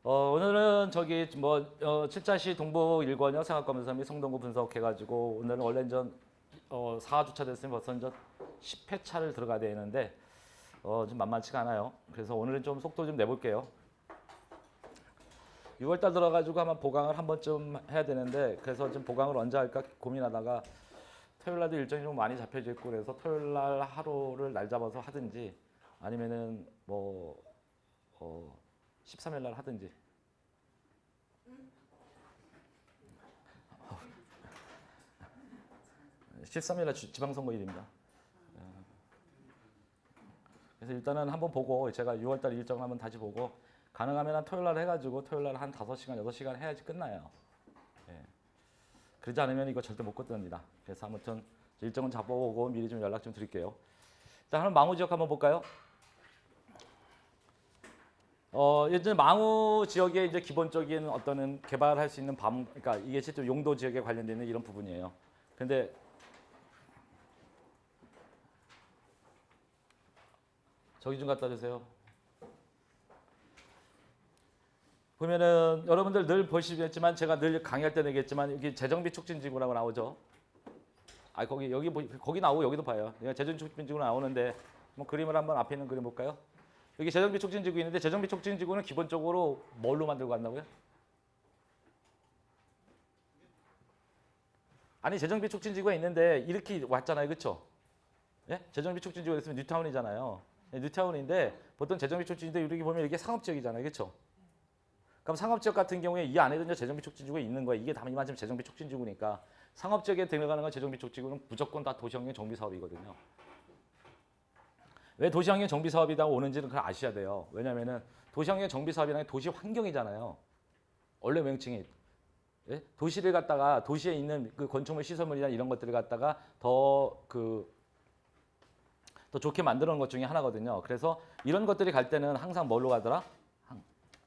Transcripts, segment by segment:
오늘은 저기 칠자시 동부 일권역 생활검사 및 성동구 분석해가지고 오늘은 원래 이제 4주차 됐으면 벌써 이제 10회차를 들어가야 되는데 좀 만만치가 않아요. 그래서 오늘은 좀 속도 좀 내볼게요. 6월달 들어가지고 아마 보강을 한 번쯤 해야 되는데 그래서 지금 보강을 언제 할까 고민하다가 토요일날도 일정이 좀 많이 잡혀져 있고 그래서 토요일날 하루를 날 잡아서 하든지 아니면은 13일날 하든지. 13일날 지방선거일입니다. 그래서 일단은 한번 보고 제가 6월달 일정 한번 다시 보고 가능하면 한 토요일날 해가지고 토요일날 한 5시간, 6시간 해야지 끝나요. 예. 그러지 않으면 이거 절대 못 끝납니다. 그래서 아무튼 일정은 잡아보고 미리 좀 연락 좀 드릴게요. 일단 한번 망우 지역 한번 볼까요? 이제 망우 지역의 이제 기본적인 어떤 개발할 수 있는 그러니까 이게 실제 용도 지역에 관련되는 이런 부분이에요. 근데 저기 좀 갖다 주세요. 보면은 여러분들 늘 보시겠지만 제가 늘 강의할 때 얘기했지만 여기 재정비 촉진지구라고 나오죠. 거기 나오고 여기도 봐요. 재정비 촉진지구 나오는데 뭐 그림을 한번 앞에 있는 그림 볼까요? 여기 재정비 촉진지구 있는데 재정비 촉진지구는 기본적으로 뭘로 만들고 간다고요? 아니 재정비 촉진지구가 있는데 이렇게 왔잖아요, 그렇죠? 예? 재정비 촉진지구가 있으면 뉴타운이잖아요. 뉴타운인데 보통 재정비 촉진지구 이렇게 보면 이게 상업지역이잖아요, 그렇죠? 그럼 상업지역 같은 경우에 이 안에도 이제 재정비 촉진지구가 있는 거예요. 이게 다 이만큼 재정비 촉진지구니까 상업지역에 들어가는 건 재정비 촉진지구는 무조건 다 도시환경 정비 사업이거든요. 왜 도시환경 정비 사업이라고 오는지는 그걸 아셔야 돼요. 왜냐면은 도시환경 정비 사업이라는 게 도시 환경이잖아요. 원래 명칭이 예? 도시를 갖다가 도시에 있는 그 건축물 시설물이나 이런 것들을 갖다가 더 좋게 만들어 놓은 것 중에 하나거든요. 그래서 이런 것들이 갈 때는 항상 뭘로 가더라?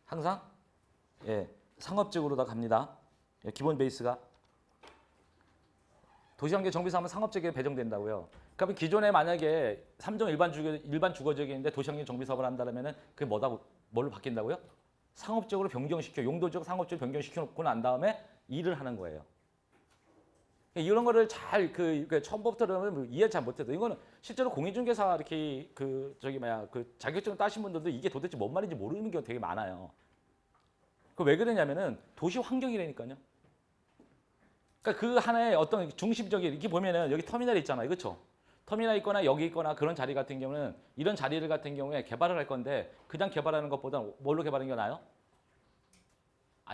항상 예, 상업적으로 다 갑니다. 예, 기본 베이스가 도시환경 정비 사업은 상업적에 배정된다고요. 그러면 기존에 만약에 3종 일반 주거지역인데 도시환경 정비 사업을 한다면은 그게 뭘로 바뀐다고요? 상업적으로 변경시켜 용도적 상업적으로 변경시켜 놓고 난 다음에 일을 하는 거예요. 이런 거를 잘 처음부터 그러면 이해 잘 못해도 이거는 실제로 공인중개사 이렇게 자격증 따신 분들도 이게 도대체 뭔 말인지 모르는 경우가 되게 많아요. 그 왜 그러냐면은 도시 환경이라니까요. 그러니까 그 하나의 어떤 중심적인 이렇게 보면은 여기 터미널이 있잖아요, 그렇죠? 터미널 있거나 여기 있거나 그런 자리 같은 경우는 이런 자리를 같은 경우에 개발을 할 건데 그냥 개발하는 것보다 뭘로 개발하는 게 나아요?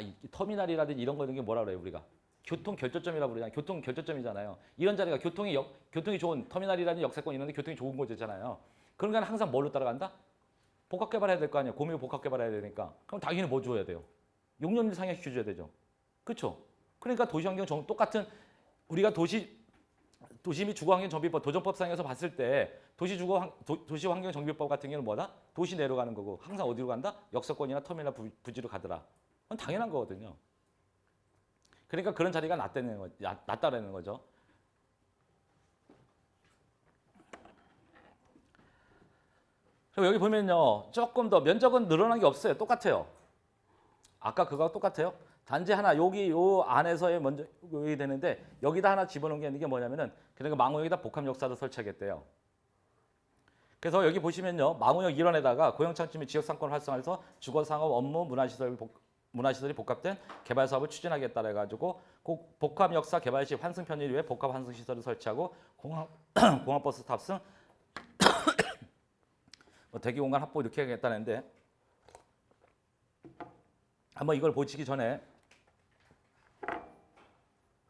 이 터미널이라든지 이런 거 이런 게 뭐라 그래요 우리가? 교통 결조점이라고 그러잖아요. 교통 결조점이잖아요. 이런 자리가 교통이 좋은 터미널이라든지 역세권 이런 데 교통이 좋은 곳이잖아요. 그런 건 항상 뭘로 따라간다? 복합 개발해야 될 거 아니에요. 공유 복합 개발해야 되니까. 그럼 당연히 뭐 줘야 돼요? 용적률 상향시켜줘야 되죠. 그렇죠? 그러니까 도시환경 똑같은 우리가 도시 및 주거환경 정비법 도정법상에서 봤을 때 도시환경 정비법 같은 경우는 뭐다? 도시 내로 가는 거고 항상 어디로 간다? 역세권이나 터미널 부지로 가더라. 그건 당연한 거거든요. 그러니까 그런 자리가 낫다라는 거죠. 그리고 여기 보면요. 조금 더 면적은 늘어난 게 없어요. 똑같아요. 아까 그거하고 똑같아요. 단지 하나 요 안에서의 먼저 여기 되는데 여기다 하나 집어넣은 게 있는 게 뭐냐면은 그러니까 망우역에다 복합역사를 설치하겠대요. 그래서 여기 보시면요. 망우역 일원에다가 고용창출 및 지역상권을 활성화해서 주거상업 업무 문화시설이 복합된 개발 사업을 추진하겠다 해가지고 복합역사 개발 시 환승 편의 위해 복합 환승 시설을 설치하고 공항버스 탑승 대기공간 확보 이렇게 하겠다는데 한번 이걸 보시기 전에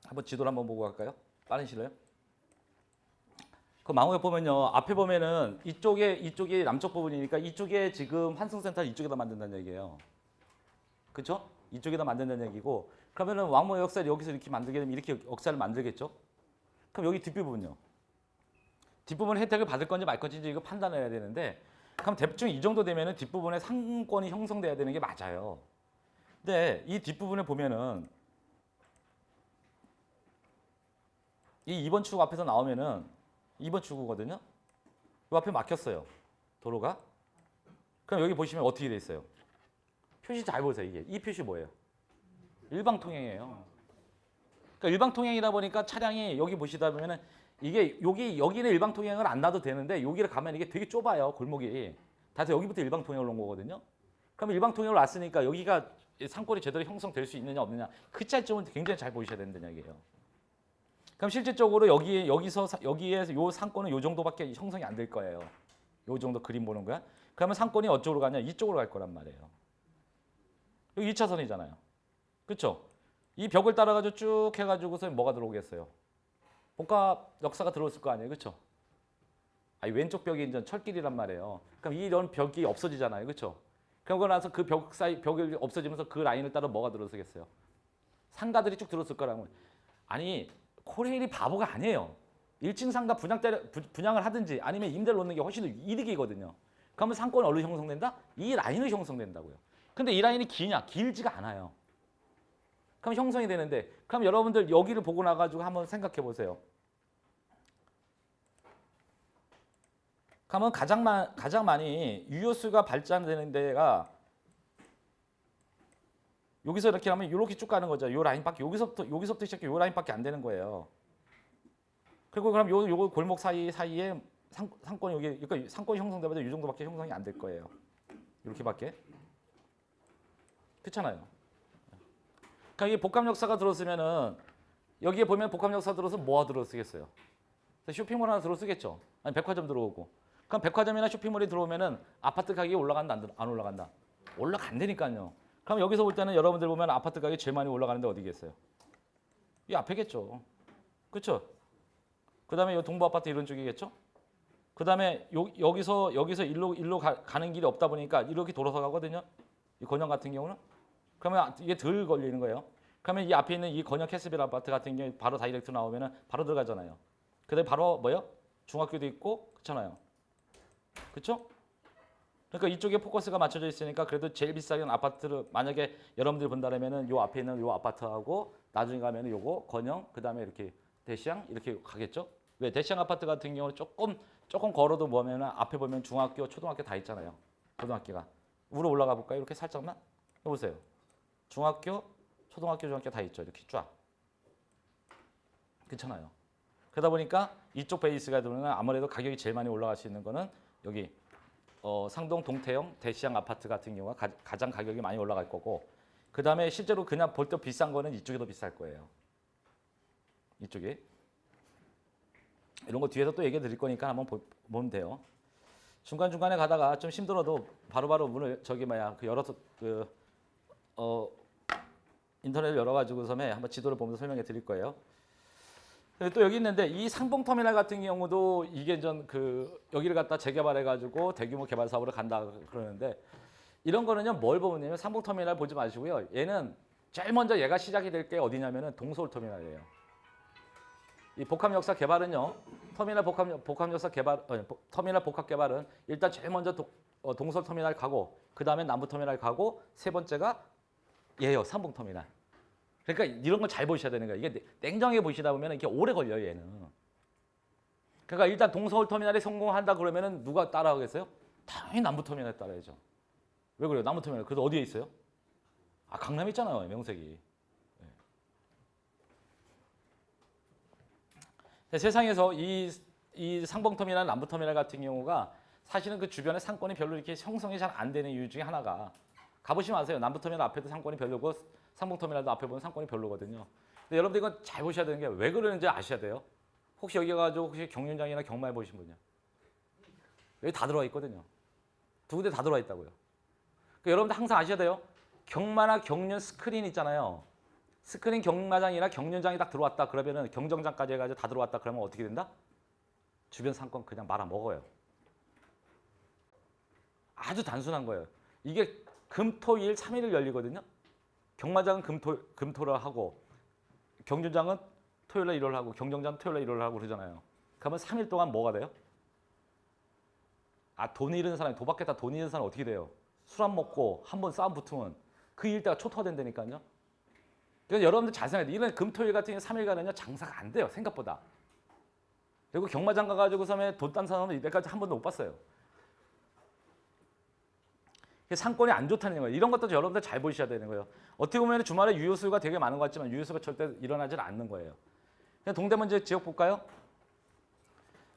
한번 지도를 한번 보고 갈까요? 빠른 시일로요. 그 망우역 보면요. 앞에 보면은 이쪽이 남쪽 부분이니까 이쪽에 지금 환승센터 이쪽에다 만든다는 얘기예요. 그렇죠? 이쪽에다 만든다는 얘기고 그러면은 왕모 역사를 여기서 이렇게 만들게 되면 이렇게 역사를 만들겠죠? 그럼 여기 뒷부분요. 뒷부분 혜택을 받을 건지 말 건지 이거 판단해야 되는데 그럼 대충 이 정도 되면은 뒷부분에 상권이 형성돼야 되는 게 맞아요. 근데 이 뒷부분에 보면은 이 2번 출구 앞에서 나오면은 2번 출구거든요. 이 앞에 막혔어요. 도로가. 그럼 여기 보시면 어떻게 돼 있어요? 표시 잘 보세요. 이게 이 표시 뭐예요? 일방통행이에요. 그러니까 일방통행이다 보니까 차량이 여기 보시다 보면은 이게 여기는 일방통행을 안 놔도 되는데 여기를 가면 이게 되게 좁아요. 골목이. 다서 여기부터 일방통행을 온 거거든요. 그럼 일방통행을 왔으니까 여기가 상권이 제대로 형성될 수 있느냐 없느냐 그 차이점은 굉장히 잘 보셔야 된다는 얘기예요. 그럼 실질적으로 여기에 요 상권은 요 정도밖에 형성이 안 될 거예요. 요 정도 그림 보는 거야. 그러면 상권이 어쪽으로 가냐? 이쪽으로 갈 거란 말이에요. 여기 2차선이잖아요. 그렇죠? 이 벽을 따라가지고 쭉 해가지고서 뭐가 들어오겠어요? 복합 역사가 들어왔을 거 아니에요. 그렇죠? 아니, 왼쪽 벽이 이제 철길이란 말이에요. 그럼 이런 벽이 없어지잖아요. 그렇죠? 그러고 나서 그 벽 사이 벽이 없어지면서 그 라인을 따라 뭐가 들어서겠어요? 상가들이 쭉 들어왔을 거라고. 아니 코레일이 바보가 아니에요. 1층 상가 분양을 하든지 아니면 임대를 놓는 게 훨씬 더 이득이거든요. 그러면 상권이 어디로 형성된다? 이 라인으로 형성된다고요. 근데 이 라인이 기냐? 길지가 않아요. 그럼 형성이 되는데 그럼 여러분들 여기를 보고 나가지고 한번 생각해 보세요. 그러면 가장 많이 유효수가 발전되는 데가 여기서 이렇게 하면 이렇게 쭉 가는 거죠. 요 라인밖에 여기서부터 시작해 요 라인밖에 안 되는 거예요. 그리고 그럼 요 골목 사이에 상권이 여기 그러니까 상권이 형성되면 이 정도밖에 형성이 안 될 거예요. 이렇게밖에. 그렇잖아요. 그러니까 이게 복합 역사가 들어서면은 여기에 보면 복합 역사 들어서 뭐가 들어서겠어요? 쇼핑몰 하나 들어서겠죠. 아니 백화점 들어오고. 그럼 백화점이나 쇼핑몰이 들어오면은 아파트 가격이 올라간다 안 올라간다? 올라간다니까요. 그럼 여기서 볼 때는 여러분들 보면 아파트 가격이 제일 많이 올라가는데 어디겠어요? 이 앞에겠죠. 그렇죠? 그다음에 이 동부 아파트 이런 쪽이겠죠? 그다음에 여기서 일로 가는 길이 없다 보니까 이렇게 돌아서 가거든요. 이 건영 같은 경우는 그러면 이게 덜 걸리는 거예요. 그러면 이 앞에 있는 이 건영 캐스빌 아파트 같은 경우 바로 다이렉트 나오면은 바로 들어가잖아요. 그다음에 바로 뭐요? 중학교도 있고 그렇잖아요. 그렇죠? 그러니까 이쪽에 포커스가 맞춰져 있으니까 그래도 제일 비싸게 아파트를 만약에 여러분들이 본다면은 요 앞에 있는 요 아파트하고 나중에 가면은 요거 건영 그다음에 이렇게 대시양 이렇게 가겠죠? 왜 대시양 아파트 같은 경우는 조금 걸어도 뭐면은 앞에 보면 중학교, 초등학교 다 있잖아요. 고등학교가 위로 올라가 볼까요? 이렇게 살짝만 해보세요. 중학교, 초등학교, 중학교 다 있죠. 이렇게 쫙. 괜찮아요. 그러다 보니까 이쪽 베이스가 되면 아무래도 가격이 제일 많이 올라갈 수 있는 거는 여기 상동 동태형 대시양 아파트 같은 경우가 가장 가격이 많이 올라갈 거고 그 다음에 실제로 그냥 볼 때 비싼 거는 이쪽이 더 비쌀 거예요. 이쪽이. 이런 거 뒤에서 또 얘기 드릴 거니까 한번 보면 돼요. 중간중간에 가다가 좀 힘들어도 바로바로 문을 열어서 인터넷을 열어가지고 한번 지도를 보면서 설명해 드릴 거예요. 또 여기 있는데 이 상봉터미널 같은 경우도 이게 여기를 갖다 재개발해가지고 대규모 개발 사업으로 간다 그러는데 이런 거는요 뭘 보면요 상봉터미널 보지 마시고요. 얘는 제일 먼저 얘가 시작이 될 게 어디냐면은 동서울터미널이에요. 이 복합 역사 개발은요 터미널 복합 개발은 일단 제일 먼저 동서울터미널 가고 그 다음에 남부터미널 가고 세 번째가 얘예요 상봉터미널. 그러니까 이런 걸 잘 보셔야 되는 거예요. 이게 냉정하게 보시다 보면 이게 오래 걸려요, 얘는. 그러니까 일단 동서울터미널이 성공한다 그러면은 누가 따라가겠어요? 당연히 남부터미널 따라야죠. 왜 그래요? 남부터미널. 그래도 어디에 있어요? 아, 강남에 있잖아요, 명색이. 네. 세상에서 이 상봉터미널, 남부터미널 같은 경우가 사실은 그 주변에 상권이 별로 이렇게 형성이 잘 안 되는 이유 중에 하나가 가보시면 아세요. 남부터미널 앞에도 상권이 별로고 상봉터미널도 앞에 보면 상권이 별로거든요. 근데 여러분들 이건 잘 보셔야 되는 게 왜 그러는지 아셔야 돼요. 혹시 여기 가지고 혹시 경륜장이나 경마에 보신 분이요? 여기 다 들어와 있거든요. 두 군데 다 들어와 있다고요. 그러니까 여러분들 항상 아셔야 돼요. 경마나 경륜 스크린 있잖아요. 스크린 경마장이나 경륜장이 딱 들어왔다 그러면은 경정장까지 해가지고 다 들어왔다 그러면 어떻게 된다? 주변 상권 그냥 말아 먹어요. 아주 단순한 거예요. 이게 금, 토, 일, 3일을 열리거든요. 경마장은 금토를 하고 경륜장은 토요일에 일요일 하고 경정장은 토요일에 일요일 하고 그러잖아요. 그러면 3일 동안 뭐가 돼요? 아, 돈 잃은 사람이 도박했다 돈 잃은 사람은 어떻게 돼요? 술 안 먹고 한 번 싸움 붙으면 그 일대가 초토화된다니까요. 그래서 여러분들 잘 생각해야 돼요. 이런 금토일 같은 경우 3일간은요 장사가 안 돼요. 생각보다. 그리고 경마장 가가지고 섬에 돈 딴 사람은 이때까지 한 번도 못 봤어요. 상권이 안 좋다는 거예요. 이런 것도 여러분들 잘 보셔야 되는 거예요. 어떻게 보면 주말에 유효수가 되게 많은 것 같지만 유효수가 절대 일어나질 않는 거예요. 그냥 동대문 지역 볼까요?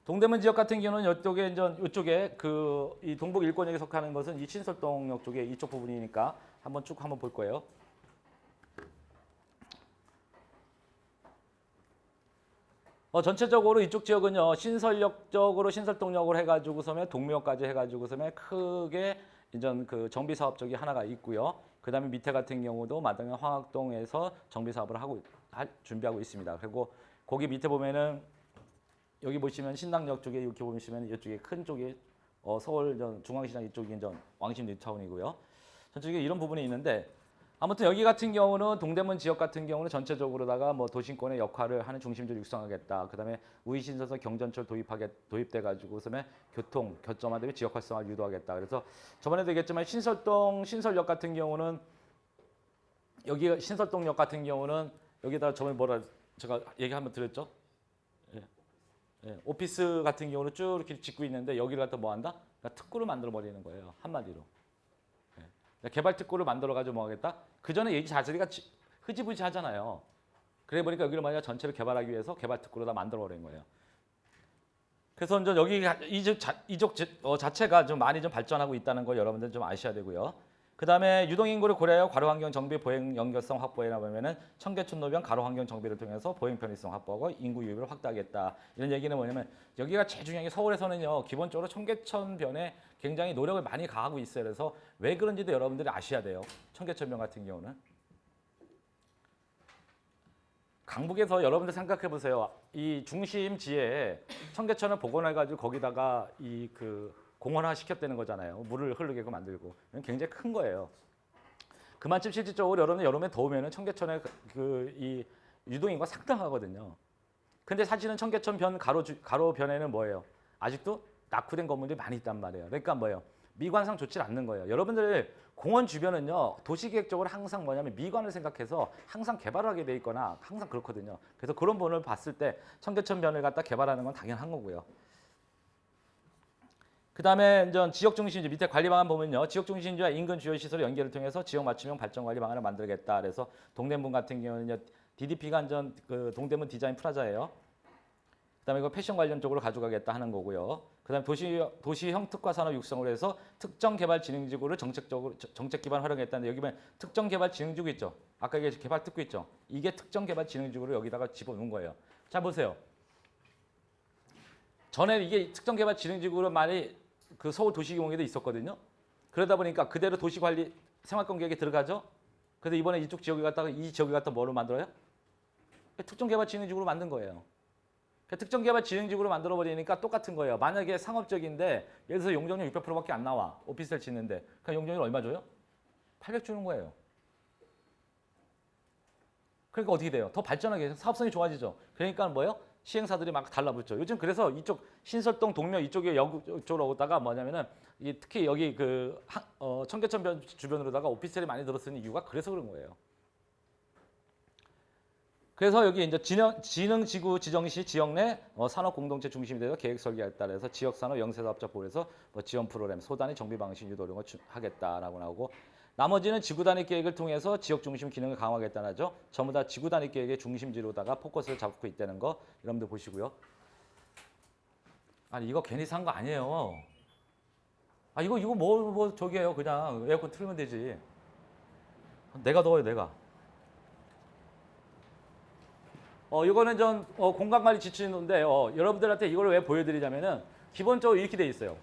동대문 지역 같은 경우는 이쪽에 이 동북 일권역에 속하는 것은 이 신설동역 쪽에 이쪽 부분이니까 한번 볼 거예요. 전체적으로 이쪽 지역은요 신설역 쪽으로 신설동역으로 해가지고서면 동묘까지 해가지고서면 크게 이제 그 정비 사업 쪽이 하나가 있고요. 그다음에 밑에 같은 경우도 마당의 황학동에서 정비 사업을 준비하고 있습니다. 그리고 거기 밑에 보면은 여기 보시면 신당역 쪽에 이렇게 보시면 이쪽에 큰 쪽이 서울 중앙시장 이쪽이 이제 왕십 뉴타운이고요. 전체적으로 이런 부분이 있는데 아무튼 여기 같은 경우는 동대문 지역 같은 경우는 전체적으로다가 뭐 도심권의 역할을 하는 중심지를 육성하겠다. 그다음에 우이신설선 경전철 도입돼 가지고서는 교통 교점화 대비 지역 활성화를 유도하겠다. 그래서 저번에도 얘기했지만 신설역 같은 경우는 여기 신설동역 같은 경우는 여기다 저번에 제가 얘기 한번 드렸죠. 예, 오피스 같은 경우는 쭉 이렇게 짓고 있는데 여기를 갖다 뭐 한다? 그러니까 특구를 만들어 버리는 거예요. 한마디로. 개발 특구를 만들어가지고 뭐 하겠다? 그 전에 얘기 자체가 흐지부지 하잖아요. 그래 보니까 여기를 만약 전체를 개발하기 위해서 개발 특구를 다 만들어 버린 거예요. 그래서 이제 여기 이쪽 자체가 좀 많이 좀 발전하고 있다는 걸 여러분들 좀 아셔야 되고요. 그 다음에 유동인구를 고려하여 가로환경 정비 보행 연결성 확보해나 보면은 청계천 노변 가로환경 정비를 통해서 보행 편의성 확보하고 인구 유입을 확대하겠다. 이런 얘기는 뭐냐면 여기가 제일 중요한 게 서울에서는요 기본적으로 청계천변에 굉장히 노력을 많이 가하고 있어요. 그래서 왜 그런지도 여러분들이 아셔야 돼요. 청계천변 같은 경우는 강북에서 여러분들 생각해 보세요. 이 중심지에 청계천을 복원해가지고 거기다가 공원화 시켰다는 거잖아요. 물을 흐르게끔 만들고 굉장히 큰 거예요. 그만큼 실질적으로 여름에 더우면은 청계천의 이 유동인구가 상당하거든요. 근데 사실은 청계천변 가로변에는 뭐예요? 아직도 낙후된 건물들이 많이 있단 말이에요. 그러니까 뭐예요? 미관상 좋지 않는 거예요. 여러분들 공원 주변은요 도시계획적으로 항상 뭐냐면 미관을 생각해서 항상 개발을 하게 돼 있거나 항상 그렇거든요. 그래서 그런 부분을 봤을 때 청계천변을 갖다 개발하는 건 당연한 거고요. 그 다음에 이제 지역중심지 밑에 관리 방안 보면요. 지역중심지와 인근 주요 시설 연계를 통해서 지역 맞춤형 발전 관리 방안을 만들겠다. 그래서 동대문 같은 경우는 DDP가 그 동대문 디자인 프라자예요. 그 다음에 이거 패션 관련 쪽으로 가져가겠다 하는 거고요. 그 다음에 도시형 특화 산업 육성을 해서 특정 개발 진흥지구를 정책 기반 활용했다는데 여기 보면 특정 개발 진흥지구 있죠. 아까 얘기했죠. 개발 특구 있죠. 이게 특정 개발 진흥지구를 여기다가 집어넣은 거예요. 자 보세요. 전에 이게 특정 개발 진흥지구로 많이 그 서울 도시공원에도 있었거든요. 그러다 보니까 그대로 도시관리 생활권 계획에 들어가죠. 그래서 이번에 이 지역을 갖다 뭐로 만들어요? 특정 개발 진흥지구로 만든 거예요. 특정 개발 진흥지구로 만들어 버리니까 똑같은 거예요. 만약에 상업적인데 예를 들어서 용적률 600%밖에 안 나와. 오피스텔 짓는데. 그럼 용적률 얼마 줘요? 800 주는 거예요. 그러니까 어떻게 돼요? 더 발전하게 사업성이 좋아지죠. 그러니까 뭐예요? 시행사들이 막 달라붙죠. 요즘 그래서 이쪽 신설동 동묘 이쪽에 이쪽으로 오다가 뭐냐면은 특히 여기 청계천 주변으로다가 오피스텔이 많이 들어서는 이유가 그래서 그런 거예요. 그래서 여기 이제 진흥지구 지정 시 지역 내 산업 공동체 중심이 되어 계획 설계에 따라서 지역 산업 영세사업자 보호에서 지원 프로그램, 소단위 정비 방식 유도 이런 거 하겠다라고 나오고 나머지는 지구 단위 계획을 통해서 지역 중심 기능을 강화하겠다는 하죠. 전부 다 지구 단위 계획의 중심지로다가 포커스를 잡고 있다는 거 여러분들 보시고요. 아니 이거 괜히 산 거 아니에요. 아 이거 뭐 저기예요. 그냥 에어컨 틀면 되지. 내가 더워요, 내가. 이거는 전 공간관리 지침인데 여러분들한테 이걸 왜 보여드리냐면은 기본적으로 이렇게 돼 있어요.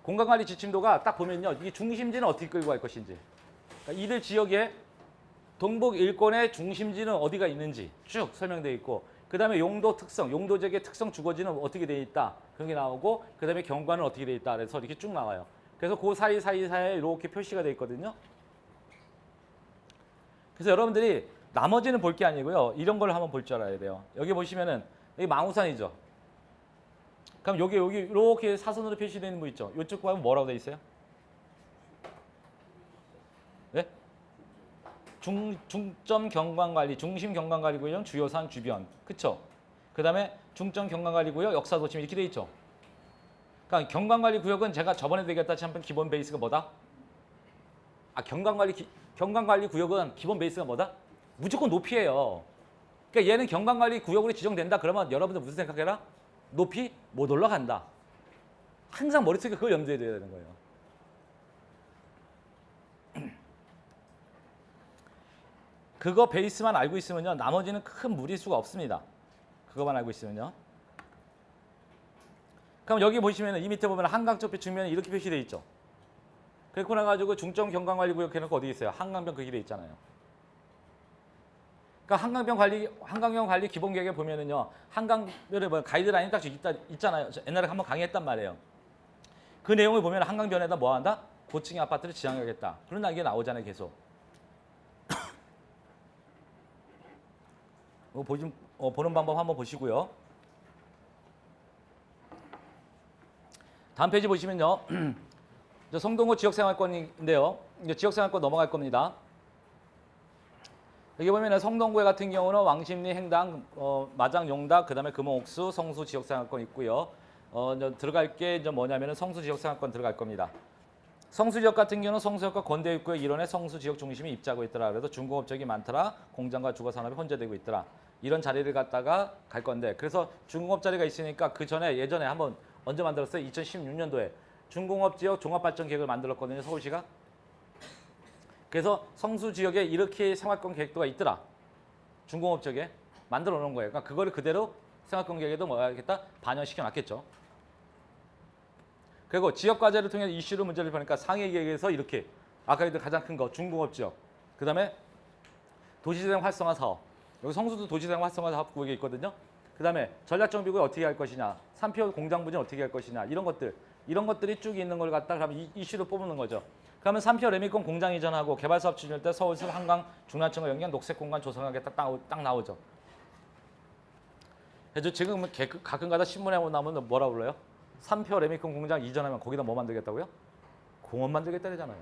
공간관리 지침도가 딱 보면요, 이 중심지는 어떻게 끌고 갈 것인지, 그러니까 이들 지역의 동북 일권의 중심지는 어디가 있는지 쭉 설명되어 있고, 그 다음에 용도 특성, 용도 지역의 특성 주거지는 어떻게 되어 있다 그런 게 나오고, 그 다음에 경관은 어떻게 되어 있다 그래서 이렇게 쭉 나와요. 그래서 그 사이사이에 이렇게 표시가 되어 있거든요. 그래서 여러분들이 나머지는 볼 게 아니고요. 이런 걸 한번 볼 줄 알아야 돼요. 여기 보시면은 여기 망우산이죠. 그럼 여기 이렇게 사선으로 표시되는 거 있죠. 이쪽 보면 뭐라고 돼 있어요? 네? 중점 경관관리, 중심 경관관리구역 주요산 주변, 그쵸? 그 다음에 중점 경관관리구역 역사도심 이렇게 돼 있죠. 그러니까 경관관리구역은 제가 저번에도 얘기했다시피 한번 기본 베이스가 뭐다? 경관관리 구역은 기본 베이스가 뭐다? 무조건 높이예요. 그러니까 얘는 경관관리 구역으로 지정된다. 그러면 여러분들 무슨 생각해라? 높이 못 올라간다. 항상 머릿속에 그걸 염두에 둬야 되는 거예요. 그거 베이스만 알고 있으면요. 나머지는 큰 무리수가 없습니다. 그거만 알고 있으면요. 그럼 여기 보시면 이 밑에 보면 한강적배 측면이 이렇게 표시되어 있죠. 그렇고 나가지고 중점 경관관리구역 해놓고 어디 있어요? 한강변 거기 돼 있잖아요. 그러니까 한강변 관리 기본 계획에 보면은요. 한강변에 뭐 가이드라인이 딱 있잖아요. 옛날에 한번 강의했단 말이에요. 그 내용을 보면 한강변에다 뭐 한다? 고층의 아파트를 지정하겠다. 그런 이게 나오잖아요, 계속. 보는 방법 한번 보시고요. 다음 페이지 보시면요. 성동구 지역생활권인데요. 이제 지역생활권 넘어갈 겁니다. 여기 보면 성동구에 같은 경우는 왕십리, 행당, 마장, 용닭, 그다음에 금호옥수, 성수 지역생활권 있고요. 들어갈 게 이제 뭐냐면은 성수 지역생활권 들어갈 겁니다. 성수 지역 같은 경우는 성수역과 건대입구의 일원에 성수 지역 중심이 입지하고 있더라. 그래서 중공업적이 많더라. 공장과 주거산업이 혼재되고 있더라. 이런 자리를 갖다가 갈 건데, 그래서 중공업 자리가 있으니까 그 전에 예전에 한번 언제 만들었어요? 2016년도에 중공업 지역 종합발전 계획을 만들었거든요, 서울시가. 그래서 성수 지역에 이렇게 생활권 계획도가 있더라. 중공업 지역에 만들어 놓은 거예요. 그러니까 그거를 그대로 생활권 계획에도 뭐 하겠다? 반영시켜 놨겠죠. 그리고 지역 과제를 통해 이슈로 문제를 보니까 상해 계획에서 이렇게 아까 가장 큰 거 중공업 지역, 그다음에 도시재생 활성화 사업. 여기 성수도 도시재생 활성화 사업 구역에 있거든요. 그다음에 전략정비구역 어떻게 할 것이냐, 3표 공장 부진 어떻게 할 것이냐, 이런 것들이 쭉 있는 걸 갖다 그러면 이슈로 뽑는 거죠. 그러면 3표 레미콘 공장 이전하고 개발 사업 추진할 때 서울시 한강 중랑천과 연계한 녹색 공간 조성하겠다 딱 나오죠. 그래서 지금 가끔가다 신문에 나오면 뭐라 불러요? 3표 레미콘 공장 이전하면 거기다 뭐 만들겠다고요? 공원 만들겠다 그러잖아요.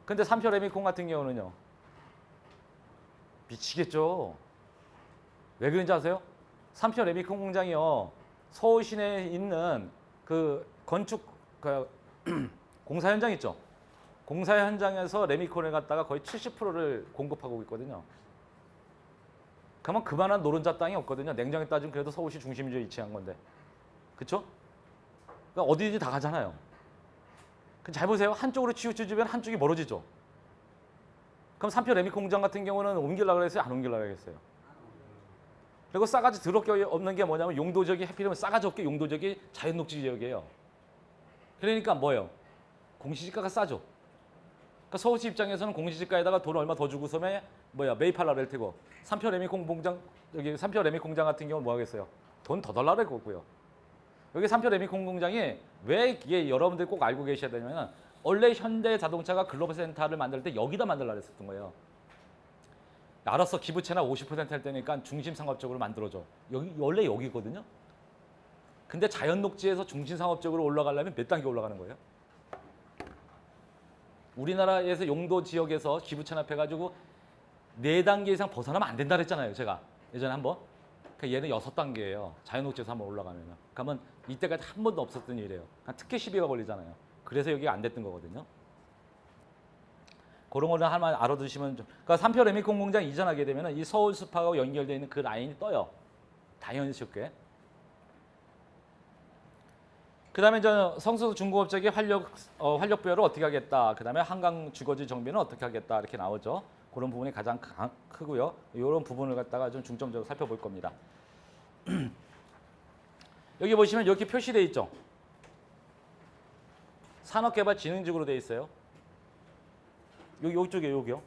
근데 3표 레미콘 같은 경우는요. 미치겠죠. 왜 그런지 아세요? 3표 레미콘 공장이요. 서울 시내에 있는 그 건축 공사 현장 있죠. 공사 현장에서 레미콘을 갖다가 거의 70%를 공급하고 있거든요. 그러면 그만한 노른자 땅이 없거든요. 냉정히 따지면 그래도 서울시 중심지에 위치한 건데. 그렇죠? 그러니까 어디든지 다 가잖아요. 잘 보세요. 한쪽으로 치우쳐주면 한쪽이 멀어지죠. 그럼 3표 레미콘 공장 같은 경우는 옮기려고 그랬어요? 안 옮기려고 그랬어요? 그리고 싸가지 더럽게 없는 게 뭐냐면 용도적이 해피하면 싸가지 없게 용도적이 자연녹지 지역이에요. 그러니까 뭐예요? 공시지가가 싸죠. 그러니까 서울시 입장에서는 공시지가에다가 돈 얼마 더 주고서 매입하려고 할 테고 3표 레미콘 공장 여기 3표 레미콘 공장 같은 경우는 뭐 하겠어요? 돈 더 달라고 할 거고요. 여기 3표 레미콘 공장이 왜 이게 여러분들이 꼭 알고 계셔야 되냐면 원래 현대자동차가 글로벌 센터를 만들 때 여기다 만들려고 했었던 거예요. 알았어, 기부채나 50% 할 때니까 중심 상업적으로 만들어줘. 원래 여기거든요. 근데 자연 녹지에서 중심 상업적으로 올라가려면 몇 단계 올라가는 거예요? 우리나라에서 용도 지역에서 기부 체납해가지고 4단계 이상 벗어나면 안 된다 그랬잖아요. 제가 예전에 한번. 그러니까 얘는 6단계예요. 자연 녹지에서 한번 올라가면. 그러면 이때까지 한 번도 없었던 일이에요. 특혜 시비가 걸리잖아요. 그래서 여기가 안 됐던 거거든요. 그런 거를 하나만 알아두시면 좀. 그러니까 3표 레미콘 공장 이전하게 되면 이 서울 숲하고 연결되어 있는 그 라인이 떠요. 당연히 쉽게. 그 다음에 성수 중공업적이 활력부여를 어떻게 하겠다. 그 다음에 한강 주거지 정비는 어떻게 하겠다. 이렇게 나오죠. 그런 부분이 가장 크고요. 이런 부분을 갖다가 좀 중점적으로 살펴볼 겁니다. 여기 보시면 이렇게 표시되어 있죠. 산업개발진흥지구로 되어 있어요. 여기쪽에 여기요.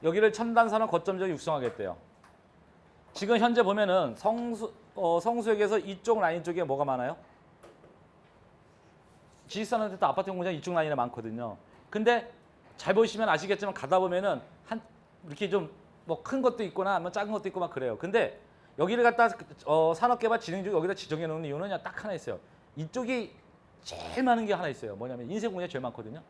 여기를 첨단산업 거점지역 육성하겠대요. 지금 현재 보면은 성수역에서 이쪽 라인 쪽에 뭐가 많아요? 지식산업센터 아파트 공장 이쪽 라인에 많거든요. 근데 잘 보시면 아시겠지만 가다 보면은 이렇게 좀 뭐 큰 것도 있거나 뭐 작은 것도 있고 막 그래요. 근데 여기를 갖다 산업개발진흥지구 여기다 지정해 놓는 이유는 그냥 딱 하나 있어요. 이쪽이 제일 많은 게 하나 있어요. 뭐냐면 인쇄공장이 제일 많거든요.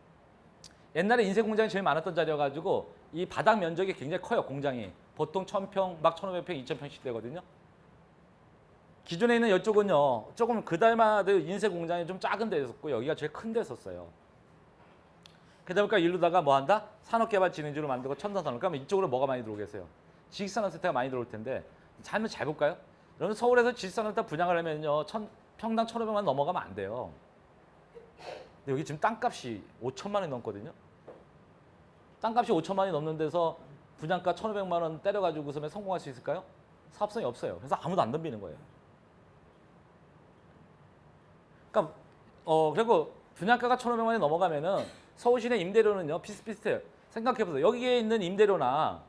옛날에 인쇄공장이 제일 많았던 자리여가지고 이 바닥 면적이 굉장히 커요. 공장이. 보통 1000평, 막 1500평, 2000평씩 되거든요. 기존에 있는 이쪽은요. 조금 그달마다 인쇄공장이 좀 작은 데였었고 여기가 제일 큰 데였었어요. 그러다 보니까 이러다가 뭐 한다? 산업개발진흥지로 만들고 첨단산업. 그러면 이쪽으로 뭐가 많이 들어오겠어요? 지식산업센터가 많이 들어올 텐데 한번 잘 볼까요? 여러분 서울에서 지식산업센터 분양을 하면요 평당 1,500만 원 넘어가면 안 돼요. 근데 여기 지금 땅값이 5천만 원이 넘거든요. 땅값이 5천만 원이 넘는 데서 분양가 1,500만 원 때려가지고서는 성공할 수 있을까요? 사업성이 없어요. 그래서 아무도 안 덤비는 거예요. 그러니까 그리고 분양가가 1,500만 원이 넘어가면은 서울시내 임대료는요 비슷비슷해요. 생각해보세요. 여기에 있는 임대료나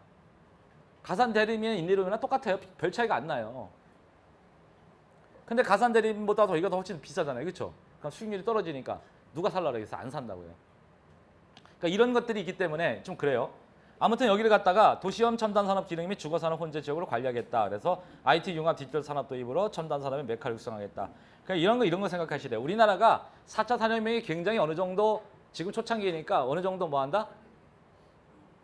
가산 대리면 임대료나 똑같아요. 별 차이가 안 나요. 근데 가산 대리보다 더 이거 더 훨씬 비싸잖아요. 그렇죠? 그럼 수익률이 떨어지니까 누가 살라 그래서 안 산다고요. 그러니까 이런 것들이 있기 때문에 좀 그래요. 아무튼 여기를 갖다가 도시형 첨단산업 기능 및 주거산업 혼재 지역으로 관리하겠다. 그래서 IT 융합 디지털 산업 도입으로 첨단산업의 메카를 육성하겠다. 그러니까 이런 거 생각하시래요. 우리나라가 4차 산업혁명이 굉장히 어느 정도 지금 초창기니까 어느 정도 뭐 한다?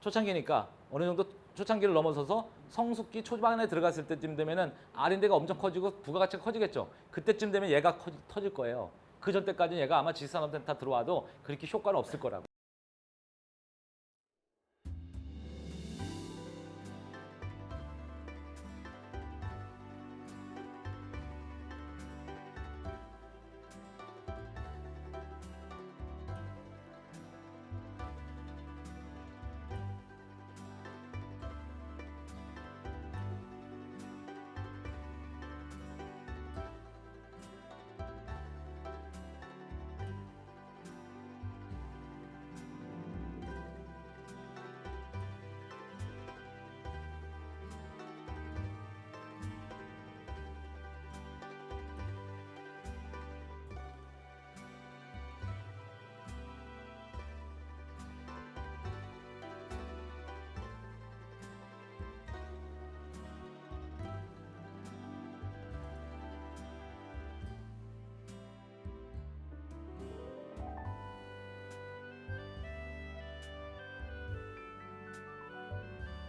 초창기니까 어느 정도 초창기를 넘어서서 성숙기 초반에 들어갔을 때쯤 되면은 R&D가 엄청 커지고 부가가치가 커지겠죠. 그때쯤 되면 얘가 터질 거예요. 그 전 때까지는 얘가 아마 지식산업센터 들어와도 그렇게 효과는 없을 거라고.